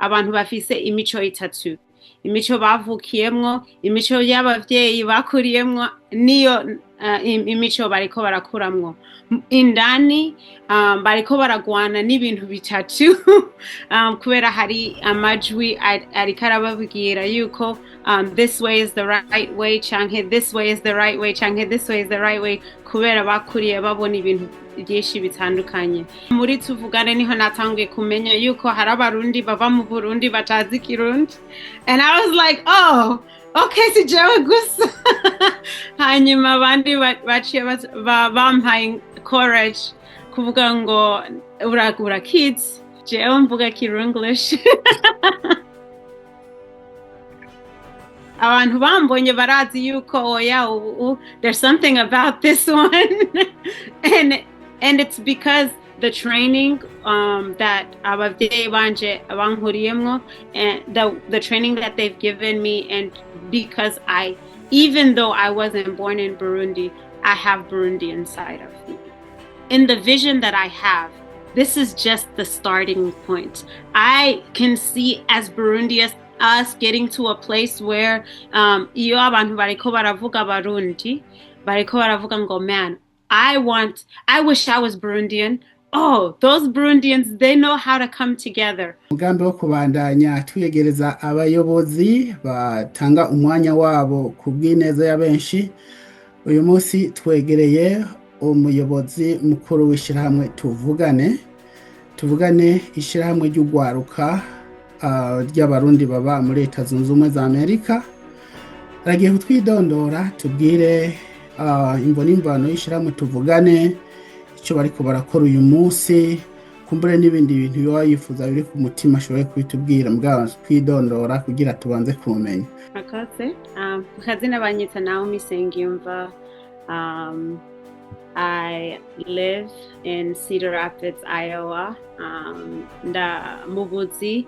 abantu bafise imico itatu, imico bavukiyemwo, imico y'abavyeyi bakuriyemwo, niyo imico bariko barakuramwo. Indani bariko baragwana n'ibintu bitatu kubera hari amajwi ariko arababwira yuko this way is the right way canke this way is the right way canke this way is the right way, kubera bakuriye babona ibintu byinshi bitandukanye. Muri tuvugane niho natanguye kumenya yuko hari abarundi bava mu Burundi batazi Kirundi, and I was like, oh, okay, si jewe gusa. Hanyuma abandi baciye bampaye courage kuvuga ngo uragura kids, jewe mvuga Kirunglish. Abantu bambonye barazi yuko oya, there's something about this one. and it's because the training that abavyeyi banje bankuriyemwo, and the training that they've given me, and because even though I wasn't born in Burundi, I have Burundi inside of me. In the vision that I have, this is just the starting point. I can see as Burundians us getting to a place where iyo abantu bariko baravuga Barundi bariko baravuga ngo, man, I wish I was Burundian. Oh, those Burundians, they know how to come together. Umugambi wo kubandanya tuyegereza abayobozi batanga umwanya wabo ku bw'ineza ya benshi. Uyu munsi twegereye umuyobozi mukuru w'ishirahamwe tuvugane ishirahamwe ry'Urwaruka ry'abarundi baba muri Leta Zunze Ubumwe za Amerika. Aragiye kutwidondora tubwire imvo n'imvano y'ishirahamwe tuvugane, icyo bariko barakora uyu munsi, kumbure n'ibindi bintu yoba yifuza biri ku mutima ashoboye kubitubwira, mbwa twidondora kugira tubanze kumenya. Akaze kazina banyita Naomi Nsengiyumva. I live in Cedar Rapids, Iowa. Mubuzi.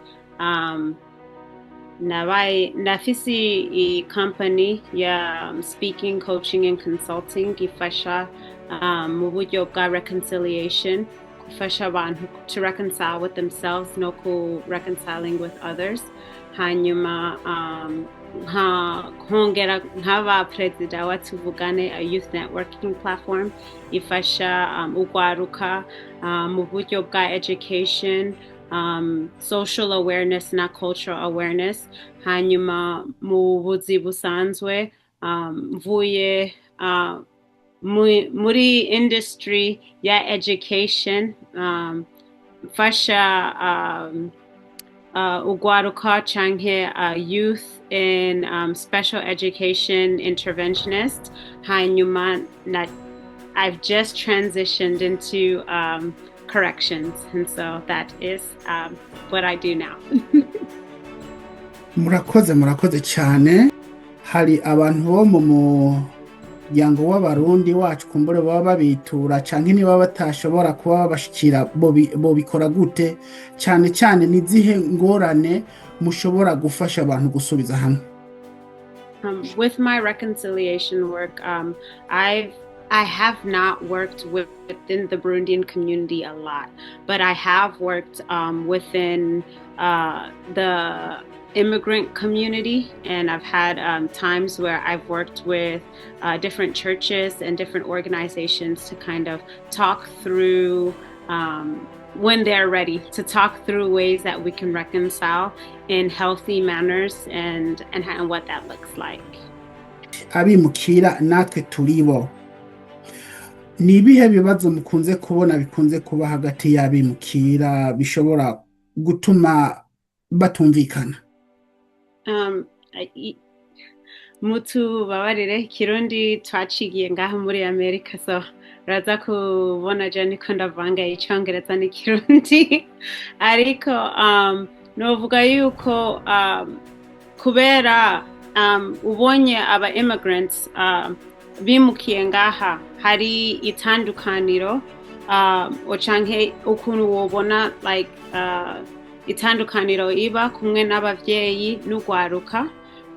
Nafisi I company ya speaking, coaching and consulting ifasha mu buryo bwa reconciliation, gufasha abantu to reconcile with themselves no ku reconciling with others. Hanyuma hongera nk'aba perezida wa Tuvugane, a youth networking platform ifasha Urwaruka mu buryo bwa education, social awareness na cultural awareness. Hanyuma mu buzi busanzwe mvuye muri industry ya education, fasha Urwaruka canke youth in special education interventionist. Hanyuma I've just transitioned into corrections, and so that is what I do now. murakoze cyane. Hari abantu bo mu muryango w'abarundi wacu kumbure baba babitura canke niba batashobora kuba babashikira bo bikora gute, cyane nizihe ngorane mushobora gufasha abantu gusubiza hamwe? With my reconciliation work, I have not worked within the Burundian community a lot, but I have worked within the immigrant community, and I've had times where I've worked with different churches and different organizations to kind of talk through when they're ready to talk through ways that we can reconcile in healthy manners and what that looks like. Abimukira natwe turibo, ni ibihe bibazo mukunze kubona bikunze kuba hagati y'abimukira bishobora gutuma batumvikana? Mutu babarire Kirundi twacigiye ngaha muri Amerika, so raza kubona jani ko ndavanga Icongereza n'Ikirundi. Ariko novuga yuko kubera ubonye aba immigrants bimukiye ngaha, hari itandukaniro canke ukuntu wobona like itandukaniro iba kumwe n'abavyeyi n'Urwaruka,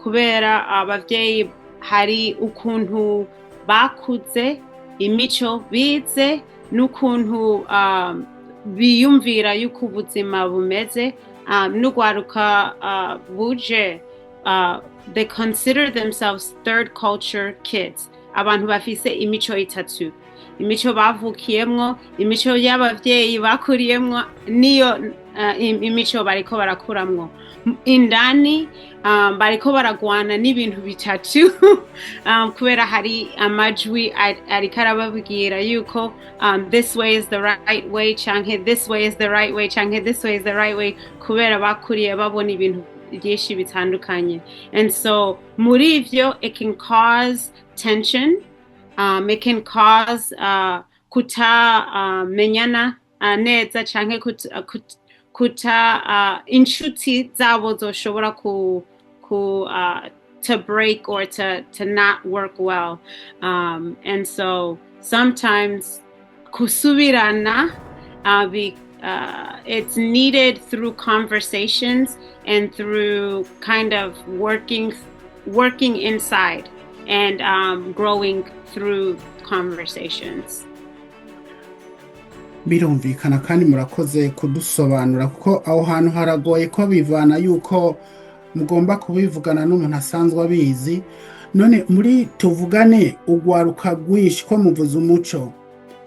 kubera abavyeyi hari ukuntu bakuze, imico bize, n'ukuntu biyumvira yuko ubuzima bumeze. n'urwaruka buje they consider themselves third culture kids, abantu bafise imico itatu, imico bavukiyemwo, imico y'abavyeyi bakuriyemwo, niyo imico bariko barakuramwo. Indani bariko baragwana n'ibintu bitatu kubera hari amajwi ariko arababwira yuko this way is the right way, canke this way is the right way, canke this way is the right way, kubera bakuriye babona ibintu byinshi bitandukanye. And so muri ivyo it can cause tension, it can cause kutamenyana neza, canke kuta inshuti zabo zoshobora to break or to not work well. And so sometimes kusubirana it's needed through conversations and through kind of working inside and growing through conversations. Birumvikana kandi murakoze kudusobanura, kuko aho hantu haragoye ko bivana yuko mugomba kubivugana n'umuntu asanzwe abizi. None muri tuvugane urwaruka rwinshi, ko muvuze umuco,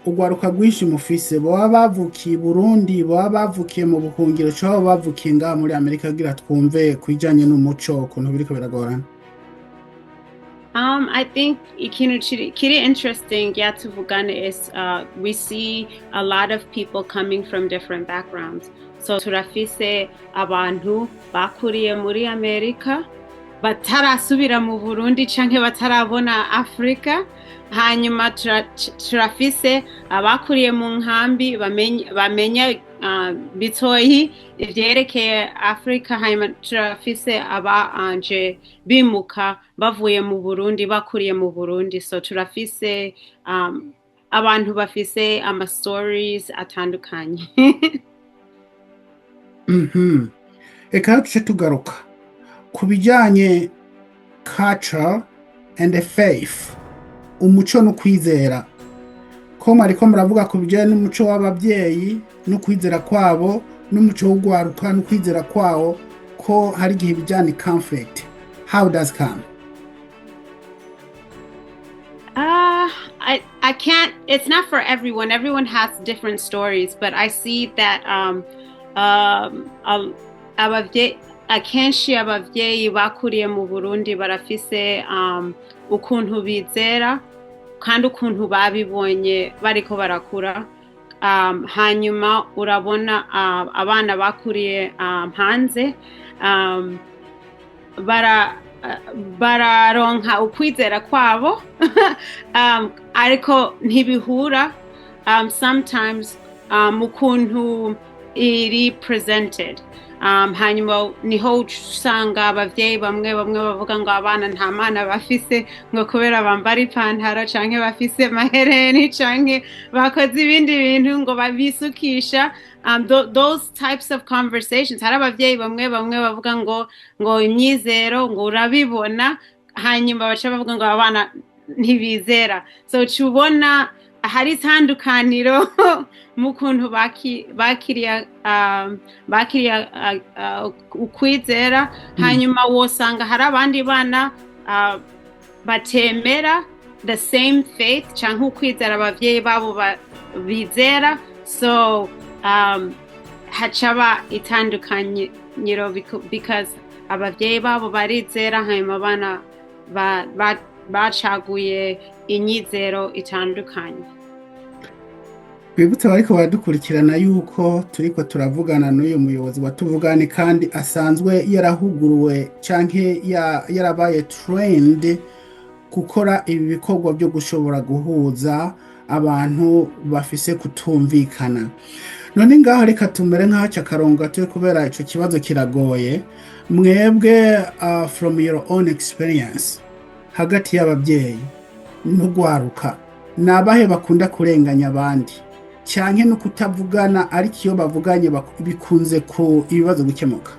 urwaruka rwinshi mufise baba bavukiye Burundi, baba bavukiye mu buhungiro, cyangwa bavukiye ngaha muri Amerika, kugira twumve kwijanye n'umuco ukuntu biriko biragorana. I think ikintu kiri interesting yatuvugana is we see a lot of people coming from different backgrounds. So turafise abantu bakuriye muri Amerika batarasubira mu Burundi canke batarabona Afrika, hanyuma turafise abakuriye mu nkambi bamenya bitoyi ivyerekeye Afrika, hanyuma turafise abanje bimuka bavuye mu Burundi, bakuriye mu Burundi. So turafise abantu bafise ama stories atandukanye. Eka tuce tugaruka ku bijanye culture and faith, umuco no kwizera, ko mariko muravuga ku bijanye n'umuco w'abavyeyi no kwizera kwabo, n'umuco w'urwaruka no kwizera kwawo, ko hari igihe bijyana conflict. How does come? I can't, it's not for everyone. Everyone has different stories, but I see that akenshi abavyeyi bakuriye mu Burundi barafise ukuntu bizera kandi ukuntu babibonye bariko barakura. Hanyuma urabona abana bakuriye hanze bararonka ukwizera kwabo ariko ntibihura sometimes ukuntu iri presented. Hanyuma niho usanga abavyeyi bamwe bavuga ngo abana nta mana bafise, ngo kubera bambara ipantaro canke bafise mahereni canke bakoze ibindi bintu ngo babisukisha. Those types of conversations, hari abavyeyi bamwe bavuga ngo imyizero ngo urabibona, hanyuma baca bavuga ngo abana ntibizera. So tubona hari itandukaniro mu kuntu bakiriya ukwizera. Hanyuma wosanga hari abandi bana batemera the same faith canke ukwizera abavyeyi babo bizera. So hacaba itandukanyiro because abavyeyi babo barizera, hanyuma abana bacaguye inyizero itandukanye. Bibutse bariko baradukurikirana yuko turiko turavugana n'uyu muyobozi watuvugane, kandi asanzwe yarahuguruwe canke yarabaye trained gukora ibi bikorwa byo gushobora guhuza abantu bafise kutumvikana. None ngaho reka tumere nk'aho akarongo gatoye, kubera ico kibazo kiragoye. Mwebwe from your own experience, hagati y'abavyeyi n'urwaruka, nabahe bakunda kurenganya abandi canke no kutavugana, ariko iyo bavuganye bikunze ku ibibazo gukemuka?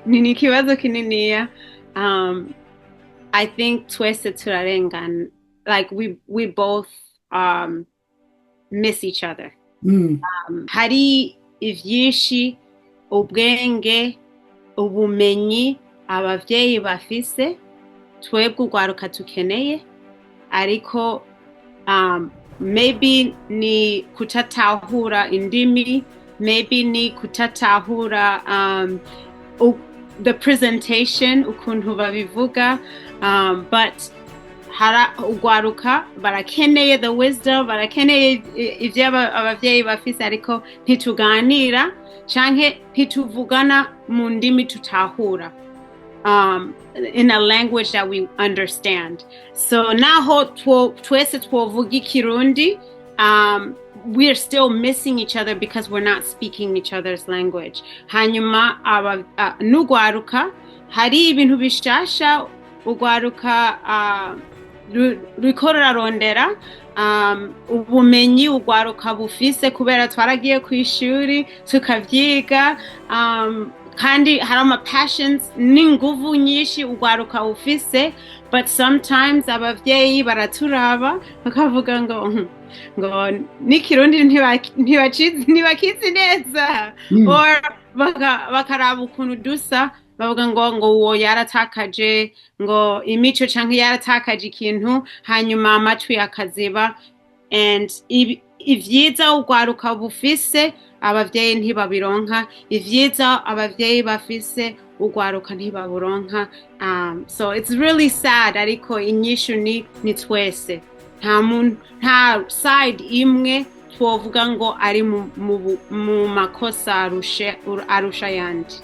Ni ikibazo kininiya. I think twese turarengana, like we both miss each other. hari ivyinshi ubwenge ubumenyi abavyeyi bafise twebwe urwaruka tukeneye ariko maybe ni kutatahura indimi maybe ni kutatahura the presentation ukuntu babivuga but urwaruka barakeneye the wisdom barakeneye ivyo abavyeyi bafise ariko ntituganira canke ntituvugana mu ndimi tutahura in a language that we understand so naho twese twovuga ikirundi we're still missing each other because we're not speaking each other's language hanyuma n'urwaruka hari ibintu bishasha urwaruka ruriko rurarondera ubumenyi urwaruka bufise kubera twaragiye kw'ishuri tukavyiga kandi hari ama passions n'inguvu nyinshi urwaruka ufise but sometimes abavyeyi baraturaba bakavuga ngo n'ikirundi ntibakizi neza or bakaraba ukuntu dusa bavuga ngo uwo yaratakaje ngo imico canke yaratakaje ikintu hanyuma amatwi akaziba and ivyiza urwaruka bufise abavyeyi ntibabironka ivyiza abavyeyi bafise urwaruka ntibaburonka so it's really sad ariko inyishu ni twese nta side imwe twovuga ngo ari mu makosa arusha yandi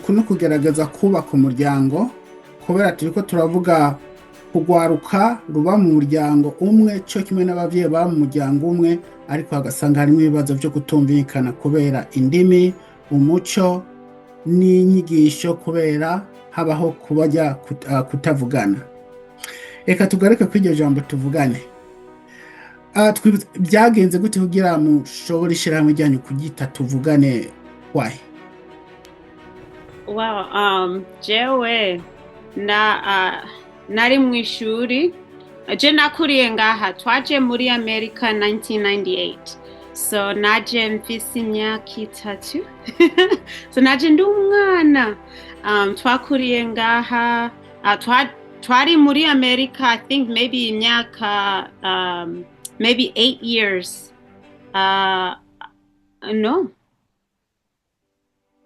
kuno kugerageza kubaka umuryango kubera turiko turavuga kugwaruka ruba mu muryango umwe cyo kimwe n'abavyeyi ba mu muryango umwe ariko hagasanga harimo ibibazo byo kutumvikana kubera indimi umuco n'inyigisho kubera habaho kubajya kutavugana reka tugaruke kw'iryo jambo tuvugane byagenze gute kugira mushobora ishirahamwe ryanyu kugita tuvugane why wow jewe nari mu ishuri je nakuriye ngaha twaje muri America 1998 so naje mfise imyaka 3 so naje ndi umwana twakuriye ngaha twari muri America I think maybe imyaka maybe 8 years no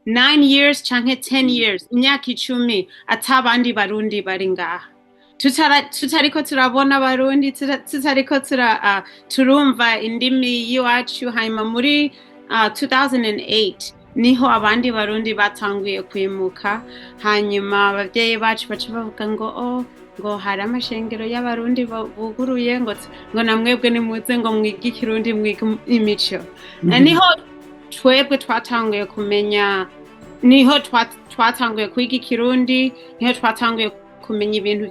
9 years canke 10 years imyaka 10 atabandi barundi bari ngaha tutariko turabona abarundi tutariko turumva indimi y'iwacu hanyuma muri 2008 niho abandi barundi batanguye kwimuka hanyuma abavyeyi bacu baca bavuga ngo hari amashengero y'abarundi buguruye ngo namwebwe nimuze ngo mwige ikirundi mwige imico niho twebwe twatanguye kumenya niho twatanguye kwiga ikirundi niho twatanguye kumenya ibintu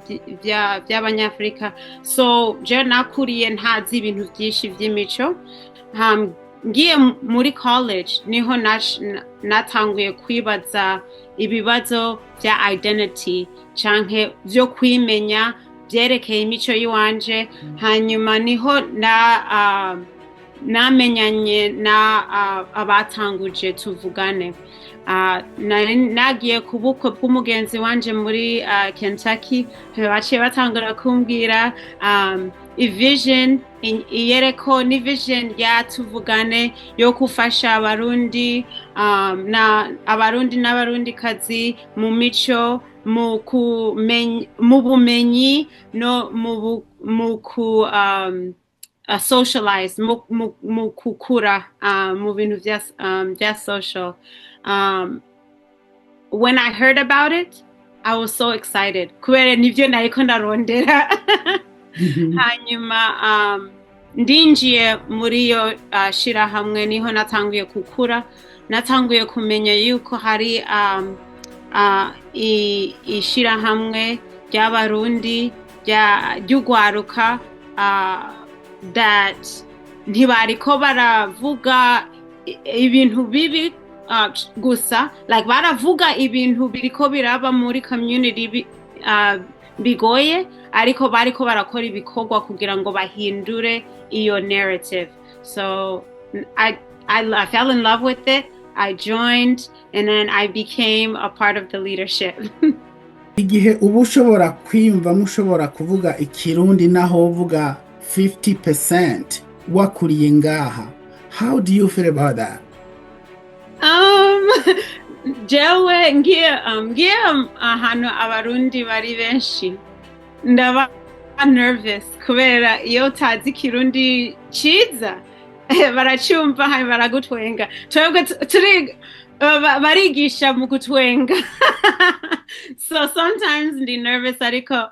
by'abanyafrika so je nakuriye ntazi ibintu byinshi by'imico ngiye muri college niho natanguye kwibaza ibibazo bya identity canke byo kwimenya byerekeye imico yiwanje hanyuma niho namenyanye abatanguje tuvugane nagiye ku bukwe bw'umugenzi wanje muri Kentucky baciye batangura kumbwira vision iyereko ni vision ya tuvugane yo kufasha abarundi abarundi n'abarundikazi mu mico mu bumenyi no mu socialize mu kukura mu bintu vya social when I heard about it I was so excited kubera nivyo nariko ndarondera hanyuma ndinjiye muri yo shirahamwe niho natanguye kukura natanguye kumenya yuko hari ishirahamwe ry'abarundi ry'urwaruka that ntibariko baravuga ibintu bibi gusa like baravuga ibintu biriko biraba muri community bigoye ariko bariko barakora ibikorwa kugira ngo bahindure iyo narrative so I, I fell in love with it. I joined, and then I became a part of the leadership. Igihe uba ushobora kwiyumva mushobora kuvuga ikirundi naho uvuga 50% wakuriye ngaha. How do you feel about that? Jewe ngiye ahantu abarundi bari benshi ndaba nervous kubera iyo utazi ikirundi ciza baracumva hanyuma baragutwenga twebwe turi barigisha mu gutwenga. So sometimes ndi nervous ariko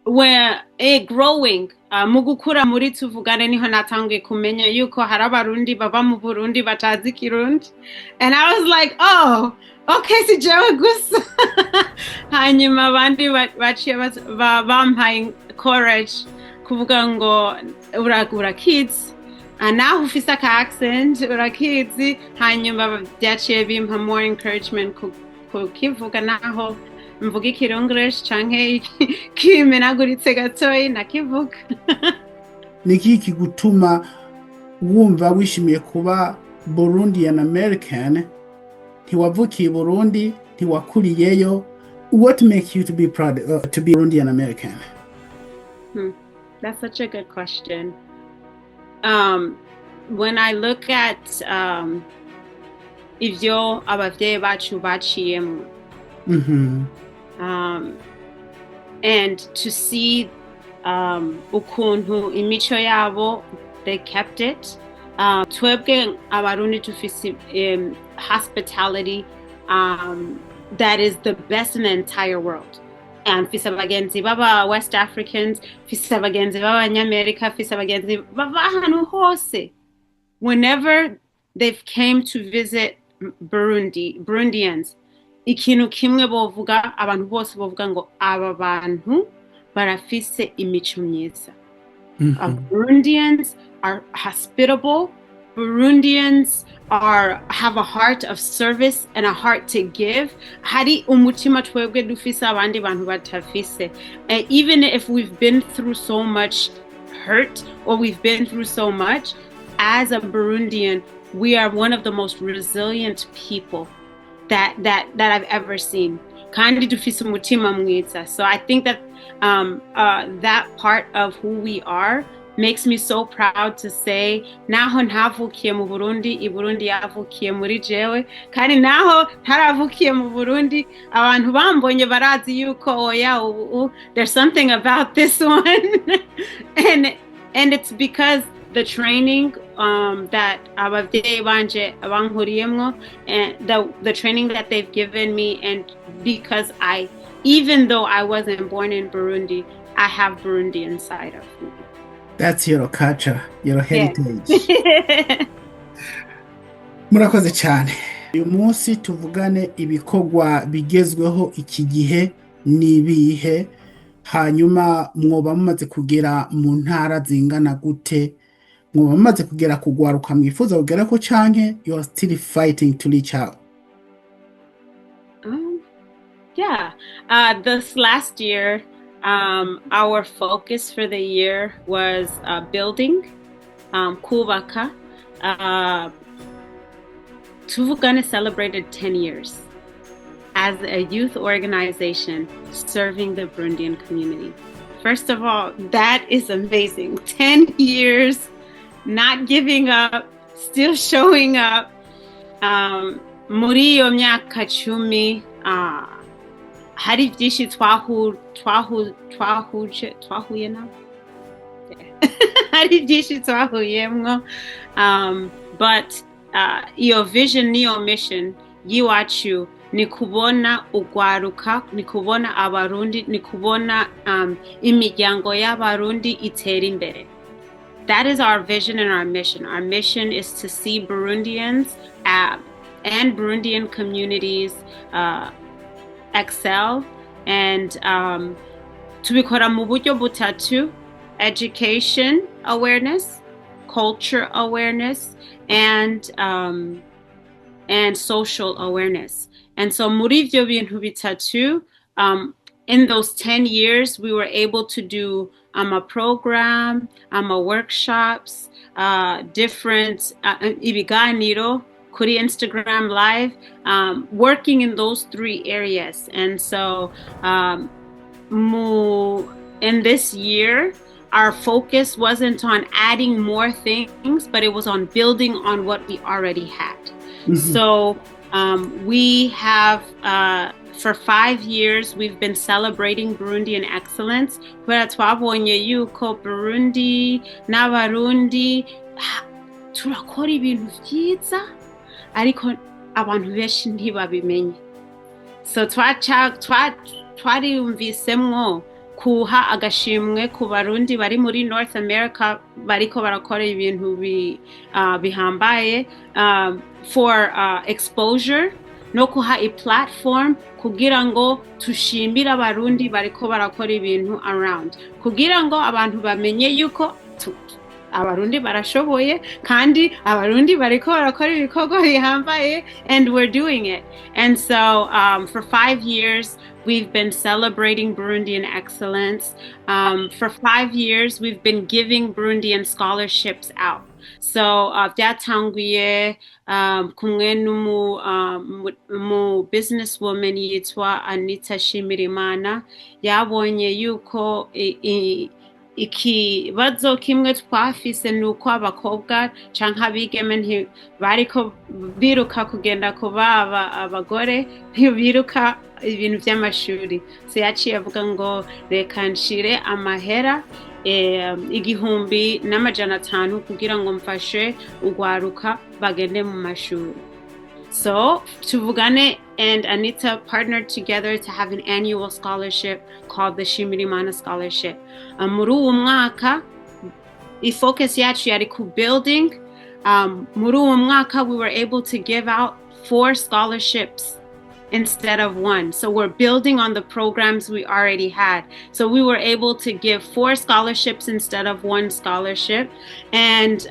where growing mu gukura muri tuvugane niho natanguye kumenya yuko hari abarundi baba mu Burundi batazi Kirundi, and I was like, oh okay, si jewe gusa. Hanyuma abandi baciye bampaye courage kuvuga ngo urakizi naho ufise aka accent urakizi. Hanyuma byaciye bimpa more encouragement kukivuga naho mvuga ikirunglish canke kimenaguritse gatoyi nakivuga. Niki kigutuma wumva wishimiye kuba Burundian American? Ntiwavukiye Burundi, ntiwakuriyeyo. What makes you to be proud to be Burundian American? That's such a good question. When I look at ivyo abavyeyi bacu baciyemo, and to see ukuntu imico yabo, they kept it. Twebwe abarundi tufise hospitality that is the best in the entire world. Fise abagenzi baba West Africans, fise abagenzi baba Abanyamerika, fise abagenzi baba ahantu hose. Whenever they've came to visit Burundians, ikintu kimwe bovuga, abantu bose bovuga ngo aba bantu barafise imico myiza. Burundians are hospitable. Burundians have a heart of service and a heart to give. Hari umutima twebwe dufise abandi bantu batafise. Even if we've been through so much hurt or we've been through so much, as a Burundian, we are one of the most resilient people that I've ever seen. Kandi dufise umutima mwiza. So I think that that part of who we are makes me so proud to say naho ntavukiye mu Burundi, i Burundi yavukiye muri jewe, kandi naho ntaravukiye mu Burundi abantu bambonye barazi yuko oya there's something about this one. and it's because the training that abavyeyi banje abankuriyemwo, and the training that they've given me, and because even though I wasn't born in Burundi, I have Burundi inside of me. That's your culture, your heritage. Yeah. Murakoze cyane. Uyu munsi tuvugane ibikorwa bigezweho iki gihe nibihe, hanyuma mwoba mumaze kugera mu ntara zingana gute, mwoba mumaze kugera kugwaruka mwifuza kugera ko canke you are still fighting to reach out? Yeah, this last year, our focus for the year was building kwubakira. Tuvugane celebrated 10 years as a youth organization serving the Burundian community. First of all, that is amazing. 10 years, not giving up, still showing up. Muri iyo myaka 10, hari byinshi twahuye na hari byinshi twahuyemwo, but iyo vision niyo mission yiwacu ni kubona urwaruka, ni kubona abarundi, ni kubona imiryango y'abarundi itera imbere. That is our vision and our mission. Our mission is to see Burundians and Burundian communities excel, and tubikora mu buryo butatu: education awareness, culture awareness, and social awareness. And so muri ivyo bintu bitatu, in those 10 years, we were able to do a program, workshops, different ibiganiro, kuri Instagram Live, working in those 3 areas. And so in this year, our focus wasn't on adding more things, but it was on building on what we already had. So we have, for 5 years, we've been celebrating Burundian excellence. Kubera twabonye yuko Burundi n'Abarundi turakora ibintu vyiza, ariko abantu benshi ntibabimenye. So twariyumvisemwo kuha agashimwe ku Barundi bari muri North America bariko barakora ibintu bihambaye, for exposure, no kuha a platform kugira ngo tushimire Abarundi bariko barakora ibintu around, kugira ngo abantu bamenye yuko Abarundi barashoboye kandi Abarundi bariko barakora ibikorwa bihambaye, and we're doing it. And so for 5 years we've been celebrating Burundian excellence. For 5 years we've been giving Burundian scholarships out. So byatanguye kumwe mu businesswoman yitwa Anita Shimirimana, yabonye yuko ikibazo kimwe twafise nuko abakobwa canke abigeme bariko biruka kugenda kubaba abagore, biruka ibintu vy'amashuri. So yaciye avuga ngo reka nshire amahera 1,500 kugira ngo mfashe urwaruka bagende mu mashuri. So Tuvugane and Anita partnered together to have an annual scholarship called the Shimirimana Scholarship. Muri uwo mwaka ifocus yacu yari ku building. Muri uwo mwaka we were able to give out 4 scholarships instead of 1. So we're building on the programs we already had. So we were able to give 4 scholarships instead of 1 scholarship. And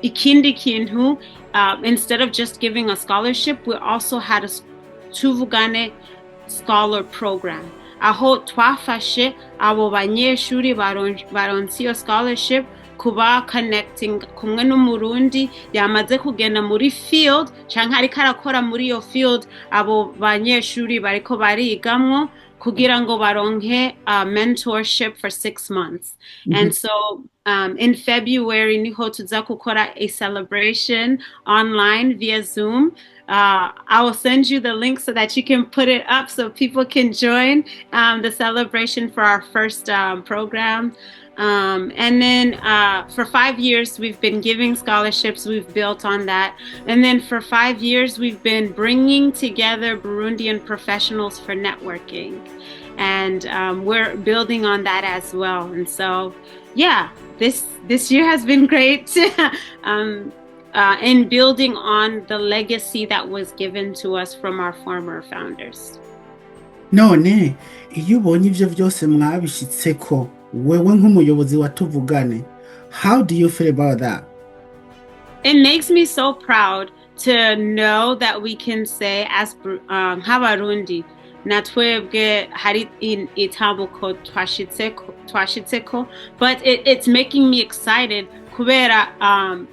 ikindi kintu, instead of just giving a scholarship, we also had a Tuvugane scholar program. Aho twafashe abo banyeshuri baronse iyo scholarship kuba connecting kumwe n'umurundi yamaze kugenda muri field canke ariko arakora muri iyo field, abo banyeshuri bariko barigamwo kugira ngo baronke mentorship for 6 months. And so in February niho tuza gukora a celebration online via Zoom. I will send you the link so that you can put it up so people can join the celebration for our first program. And then for 5 years, we've been giving scholarships. We've built on that. And then for 5 years, we've been bringing together Burundian professionals for networking. And we're building on that as well. And so, yeah, this year has been great in building on the legacy that was given to us from our former founders. None, iyo ubonye ivyo vyose mwabishitseko, wewe nk'umuyobozi wa Tuvugane, how do you feel about that? It makes me so proud to know that we can say as nk'Abarundi natwebwe hari itambuko twashitseko, but it's making me excited kubera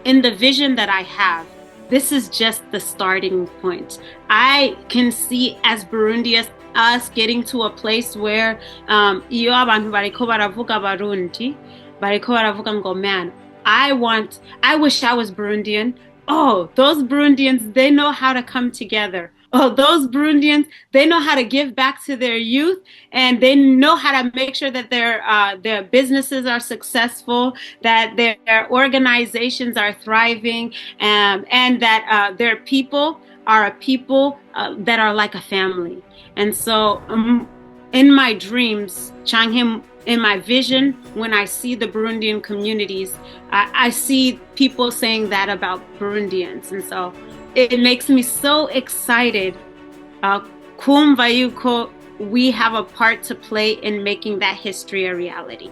in the vision that I have, this is just the starting point. I can see as Burundians us getting to a place where iyo abantu bariko baravuga Barundi bariko baravuga ngo, man, I wish I was Burundian. Oh, those Burundians, they know how to come together. Oh, those Burundians, they know how to give back to their youth, and they know how to make sure that their businesses are successful, that their organizations are thriving, and that their people are a people that are like a family. And so in my dreams, Changhim, in my vision, when I see the Burundian communities, I see people saying that about Burundians. And so it makes me so excited. Kumva yuko we have a part to play in making that history a reality.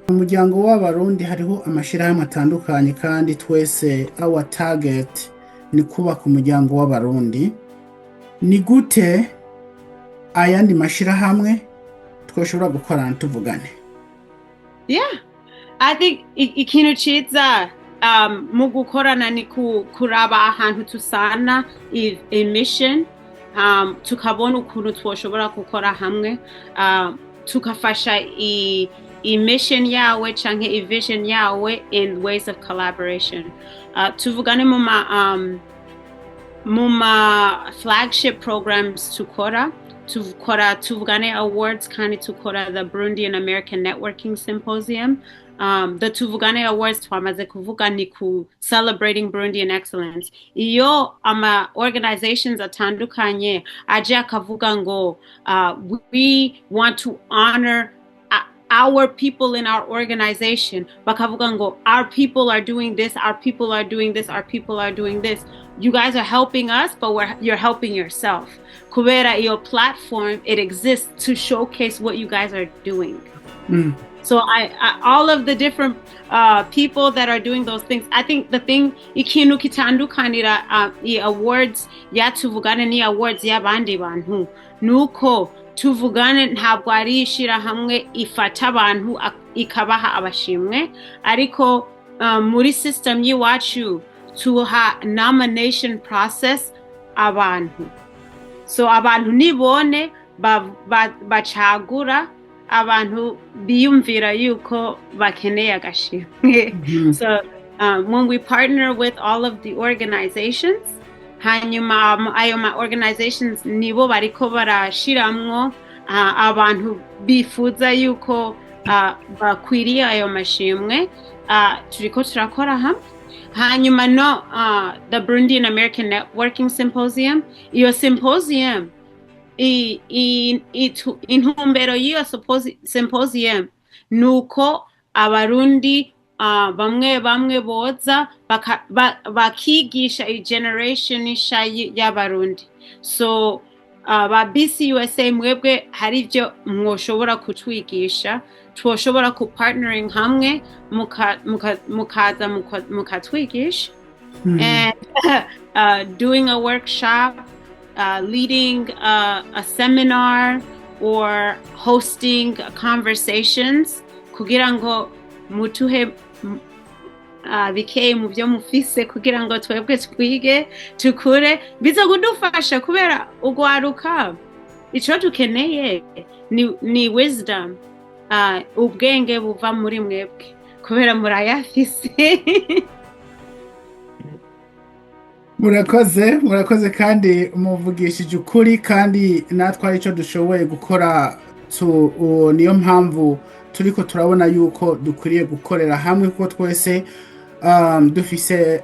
Mu muryango w'Abarundi hariho amashirahamwe atandukanye kandi twese our target ni kubaka umuryango w'Abarundi. Ni gute ayandi mashirahamwe twoshobora gukorana tuvugane? Yeah, I think ikintu ciza mu gukorana ni kuraba ahantu tusana mission, tukabona ukuntu twoshobora gukora hamwe, tukafasha mission yawe canke vision yawe in ways of collaboration. Tuvugane mu ma flagship programs tuvugane awards kandi tukora the Burundian American Networking Symposium. The Tuvugane Awards twamaze kuvuga ni ku celebrating Burundian excellence. Iyo ama organizations atandukanye aje akavuga ngo we want to honor our people in our organization, bakavuga ngo our people are doing this, our people are doing this, our people are doing this. You guys are helping us, but you're helping yourself. Kubera, your platform, it exists to showcase what you guys are doing. So I all of the different people that are doing those things, I think the thing ikintu kitandukanira awards ya Tuvugane ni awards y'abandi bantu nuko Tuvugane ntabwo ari ishirahamwe ifata abantu ikabaha abashimwe, ariko muri system y'iwacu tuha nomination process abantu. So abantu nibone bacagura abantu biyumvira yuko bakeneye agashimwe. So when we partner with all of the organizations, hanyuma ayo ma organizations nibo bariko barashiramwo abantu bifuza yuko bakwiriye ayo mashimwe, turiko turakora hamwe. Hanyuma the Burundian American Networking Symposium, iyo symposium intumbero y'iyo symposium nuko abarundi bamwe boza bakigisha generation isha y'abarundi. So ba BCUSA mwebwe hari ivyo mwoshobora kutwigisha, twoshobora ku partnering hamwe mukaza mukatwigisha, and doing a workshop, leading a seminar, or hosting conversations kugira ngo mutuhe bikeye mu byo mufise kugira ngo twebwe twige tukure, biza kudufasha kubera urwaruka ico dukeneye ni wisdom, ubwenge buva muri mwebwe kubera murayafise. murakoze kandi muvugishije ukuri, kandi natwe ari cyo dushoboye gukora. Niyo mpamvu turiko turabona yuko dukwiriye gukorera hamwe, kuko twese dufise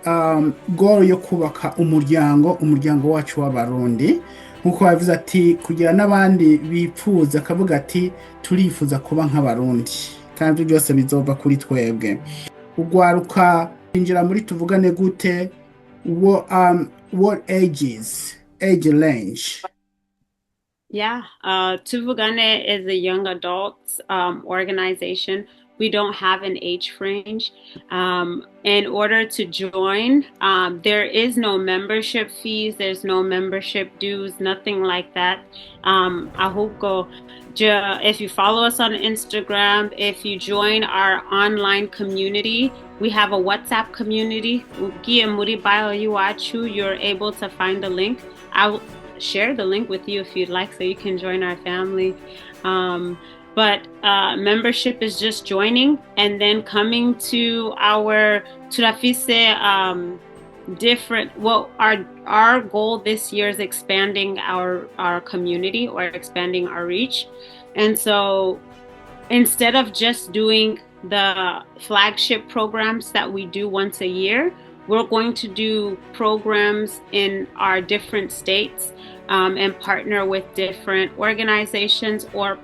goal yo kubaka umuryango wacu w'abarundi, nkuko bavuze ati kugira n'abandi bipfuza akavuga ati turifuza kuba nk'abarundi, kandi byose bizova kuri twebwe. Urwaruka injira muri Tuvugane gute? What age range? Yeah, Tuvugane is a young adults organization. We don't have an age range. In order to join, there is no membership fees, there's no membership dues, nothing like that. If you follow us on Instagram, if you join our online community, we have a WhatsApp community. You're able to find the link. I will share the link with you if you'd like, so you can join our family. But membership is just joining and then coming to our Turafise different. Well, our goal this year is expanding our community, or expanding our reach. And so instead of just doing the flagship programs that we do once a year, we're going to do programs in our different states, and partner with different organizations, or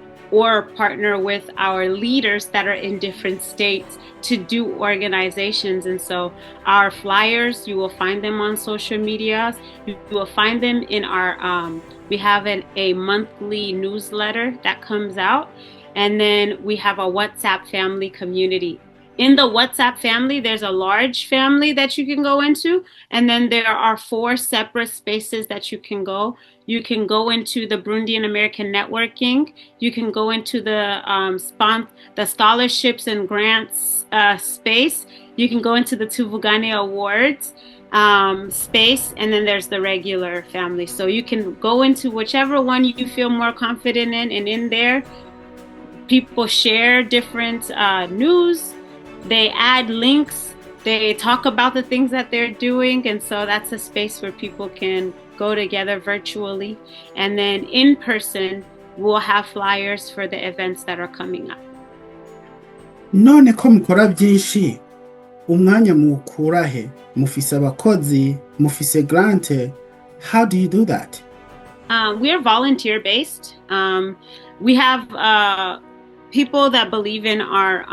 partner with our leaders that are in different states to do organizations. And so our flyers, you will find them on social media. You will find them in our, we have a monthly newsletter that comes out. And then we have a WhatsApp family community. in the WhatsApp family, there's a large family that you can go into, and then there are 4 separate spaces that you can go. You can go into the Burundian American Networking. You can go into the scholarships and grants space. You can go into the Tuvugane Awards space, and then there's the regular family. So you can go into whichever one you feel more confident in, and in there, people share different news. They add links. They talk about the things that they're doing. And so that's a space where people can go together virtually. And then in person, we'll have flyers for the events that are coming up. None ko mukora byinshi, umwanya mukura he? Mufise abakozi, mufise grante. How do you do that? We're volunteer based. We have people that believe in our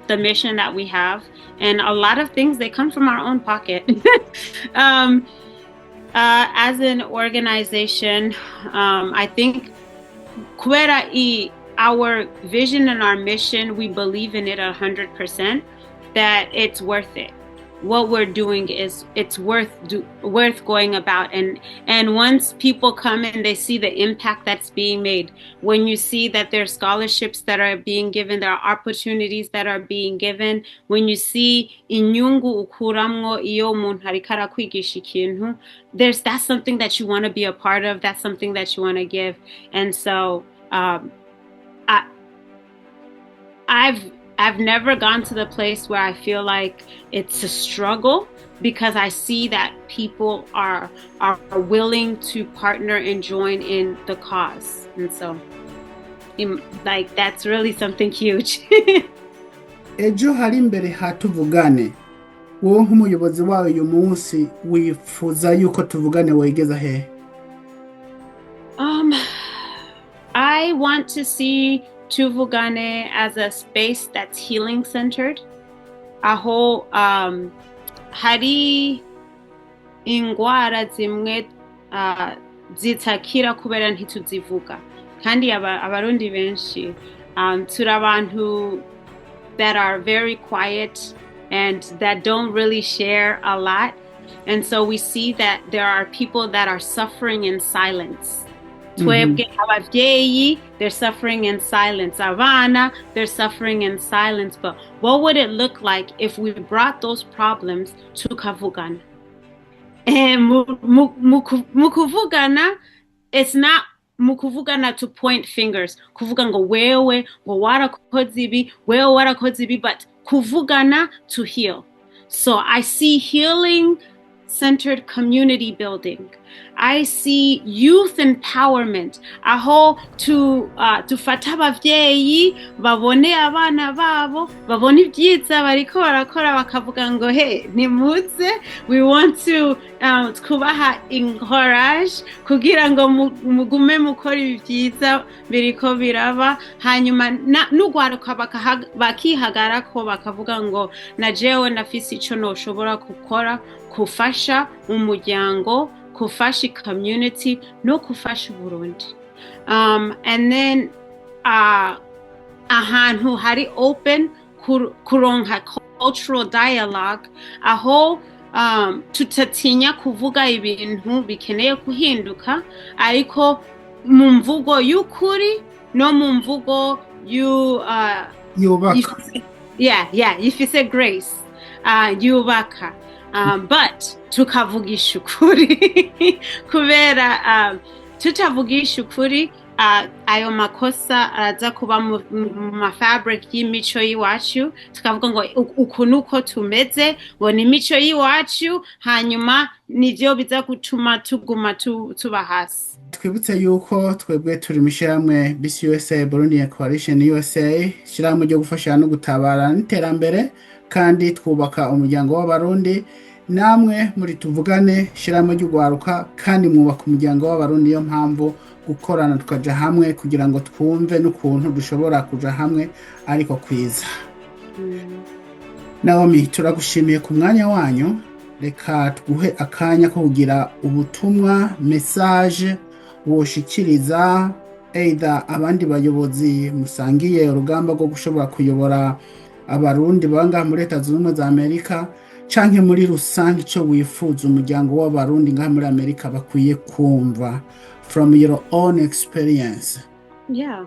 the mission that we have, and a lot of things, they come from our own pocket. As an organization, I think our vision and our mission, we believe in it 100%, that it's worth it. What we're doing is it's worth going about, and once people come and they see the impact that's being made, when you see that there's scholarships that are being given, there are opportunities that are being given, when you see inyungu ukuramwo iyo umuntu ariko arakwigisha ikintu, that's something that you want to be a part of, that's something that you want to give. And so I've never gone to the place where I feel like it's a struggle, because I see that people are willing to partner and join in the cause. And so, like, that's really something huge. Ejo hari imbere hatuvugane. Wowe nk'umuyobozi wawe uyu munsi wifuza yuko tuvugane wegeza he? I want to see Tuvugane as a space that's healing centered. Aho hari ingwara zimwe zitakira kubera ntituzivuga, kandi abarundi benshi turi abantu that are very quiet and that don't really share a lot, and so we see that there are people that are suffering in silence. Twebwe abavyeyi, they're suffering in silence. Abana, they're suffering in silence. But what would it look like if we brought those problems to Kavugana? And mukuvugana, it's not mukuvugana to point fingers. Kuvuga ngo wewe, ngo warakoze ibi, wewe warakoze ibi, but kuvugana to heal. So I see healing centered community building. I see youth empowerment. Aho tufata abavyeyi babone abana babo, babone ibyiza bariko barakora, bakavuga ngo hey, nimuze, we want to kubaha encourage kugira ngo mugume mukora ibyiza biriko biraba, hanyuma n'urwaruka bakihagarako bakavuga ngo na jewe nafise ico noshobora gukora, kufasha umuryango, kufasha community, no kufasha Burundi. And then ahantu hari open kuronka cultural dialogue, aho tutatinya kuvuga ibintu bikeneye kuhinduka, ariko mu mvugo y'ukuri no mu mvugo yubaka. Ifise grace yubaka. But tukavugisha ukuri kubera tutavugisha ukuri ayo makosa araza kuba mu mafabric y'imico y'iwacu, tukavuga ngo uku nuko tumeze, ngo ni imico y'iwacu, hanyuma nivyo biza gutuma tuguma tuba hasi. Twibutse yuko twebwe turi mishiramwe BCUSA, Burundian Coalition USA, shiramwe ryo gufasha no gutabara n'iterambere kandi twubaka umuryango w'abarundi. Namwe muri tuvugane shiramwe ry'Urwaruka kandi mwubaka umuryango w'abarundi, yo mpamvu gukorana tukaja hamwe kugira ngo twumve n'ukuntu dushobora kuja hamwe ariko kwiza. Naomi, turagushimiye ku mwanya wanyu. Reka tuguhe akanya ko kugira ubutumwa, message woshikiriza either abandi bayobozi musangiye urugamba rwo gushobora kuyobora abarundi baba ngaha muri leta zunze ubumwe za Amerika canke muri rusange ico wifuza umuryango w'abarundi ngaha muri Amerika bakwiye kumva from your own experience? Yeah.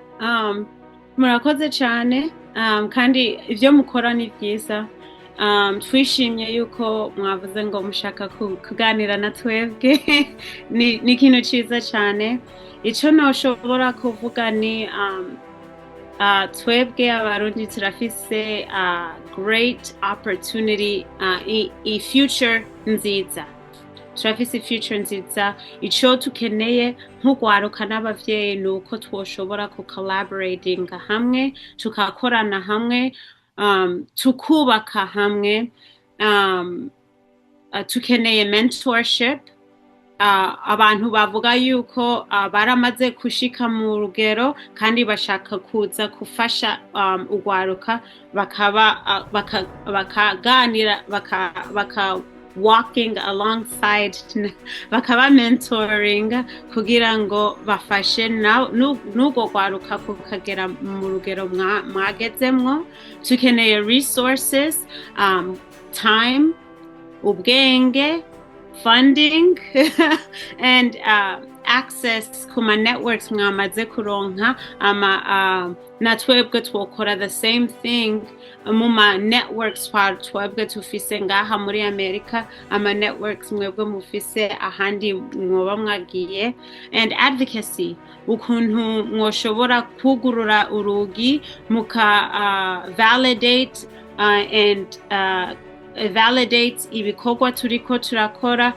Murakoze cyane kandi ibyo mukora ni byiza. Twishimye yuko mwavuze ngo mushaka kuganira na twebwe ni ikintu cyiza cyane. Icyo nashobora kuvuga ni twebwe abarundi turafise great opportunity, i future nziza. Turafise future nziza. Icyo tukeneye nk'urwaruka n'abavyeyi ni uko twoshobora collaboratinga hamwe, tukakorana hamwe, tukubaka hamwe. Tukeneye mentorship. Abantu bavuga yuko baramaze gushika mu rugero kandi bashaka kuza gufasha urwaruka, bakaganira, walking alongside, bakaba mentoring kugira ngo bafashe n'urwo rwaruka kukagera mu rugero mwagezemwo. Tukeneye resources, time, ubwenge, funding and access kuma networks mwamaze kuronka. Na twebwe twokora the same thing muma networks twebwe tufise ngaha muri Amerika, networks mwebwe mufise ahandi mwoba mwagiye. And advocacy, ukuntu mwoshobora kugurura urugi muka validate and validate ibikorwa turiko turakora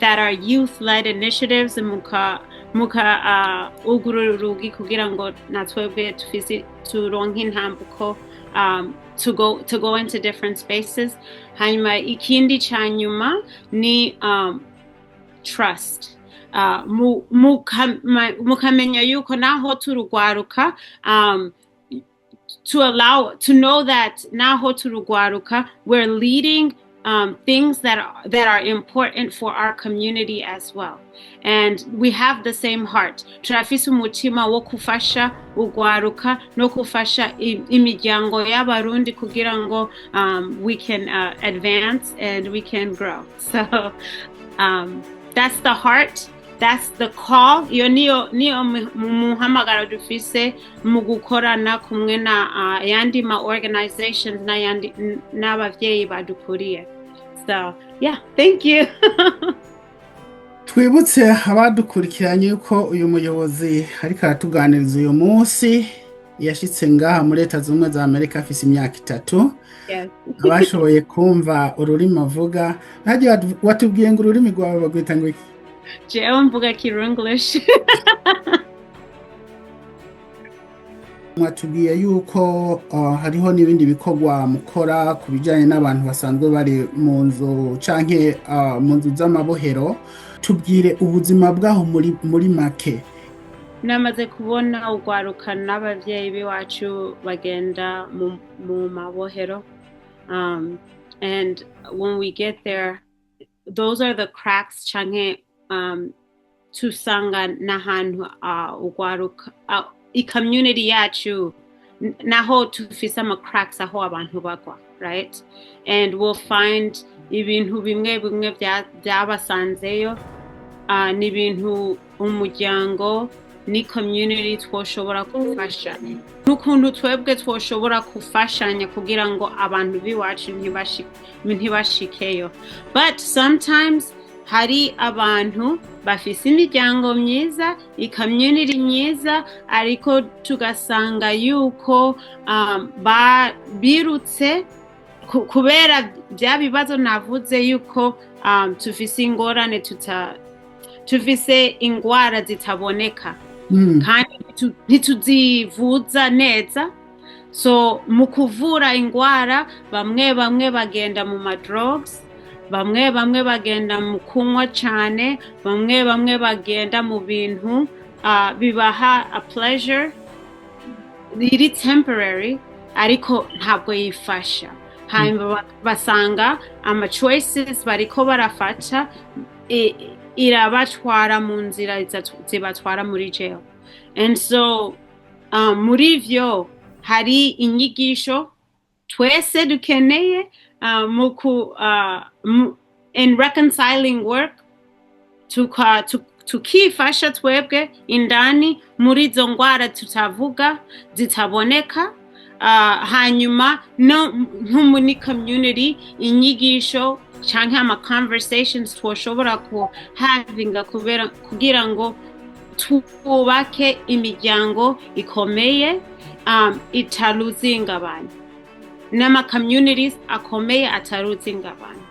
that are youth-led initiatives, muka ugurura urugi kugira ngo natwebwe turonke intambuko to go into different spaces. Hanyuma ikindi ca nyuma ni trust. Mukamenya yuko naho turugwaruka, to know that naho turugwaruka, we're leading things that are important for our community as well, and we have the same heart. Turafise umutima wo kufasha urwaruka no kufasha imiryango y'abarundi kugira ngo we can advance and we can grow. So that's the heart. That's the call. Iyo niyo muhamagaro dufise mu gukorana kumwe na yandi ma organizations n'abavyeyi badukuriye. So yeah, thank you. Twibutse abadukurikiranye yuko uyu muyobozi ariko aratuganiriza uyu munsi yashitse ngaha muri leta zunze ubumwe za Amerika afise imyaka 3. Yes. Abashoboye kumva ururimi avuga, ntaje watubwiye ngo ururimi rwawe bagwita ngo iki? Jewe mvuga English. Mwatubwiye yuko hariho n'ibindi bikorwa mukora ku bijyanye n'abantu basanzwe bari mu nzu canke mu nzu z'amabohero. Tubwire ubuzima bwaho muri make. Namaze kubona urwaruka n'abavyeyi biwacu bagenda mu mabohero, and when we get there, those are the cracks canke tusanga n'ahantu urwaruka i-community yacu naho tufise ama cracks aho abantu bagwa, right? And we'll find ibintu bimwe byabasanzeyo, n'ibintu umuryango ni community twoshobora gufasha, n'ukuntu twebwe twoshobora gufashanya kugira ngo abantu biwacu ntibashikeyo. But sometimes hari abantu bafise imiryango myiza, i-community myiza, ariko tugasanga yuko birutse kubera bya bibazo navuze yuko tufise ingorane, tufise ingwara zitaboneka kandi ntituzivuza neza. So mu kuvura ingwara bamwe bagenda mu madrugs, bamwe bagenda mu kunywa cyane, bamwe bagenda mu bintu bibaha a pleasure iri temporary ariko ntabwo yifasha. Hanyuma basanga ama choices bariko barafata irabatwara mu nzira zibatwara muri jail. And so muri vyo hari inyigisho twese dukeneye in reconciling work tukifasha twebwe indani muri izo ngwara tutavuga zitaboneka, hanyuma no muri community inyigisho canke ama conversations twoshobora kuhavinga kugira ngo twubake imiryango ikomeye itaruzinga abantu n'ama communities akomeye ataruzinga abantu.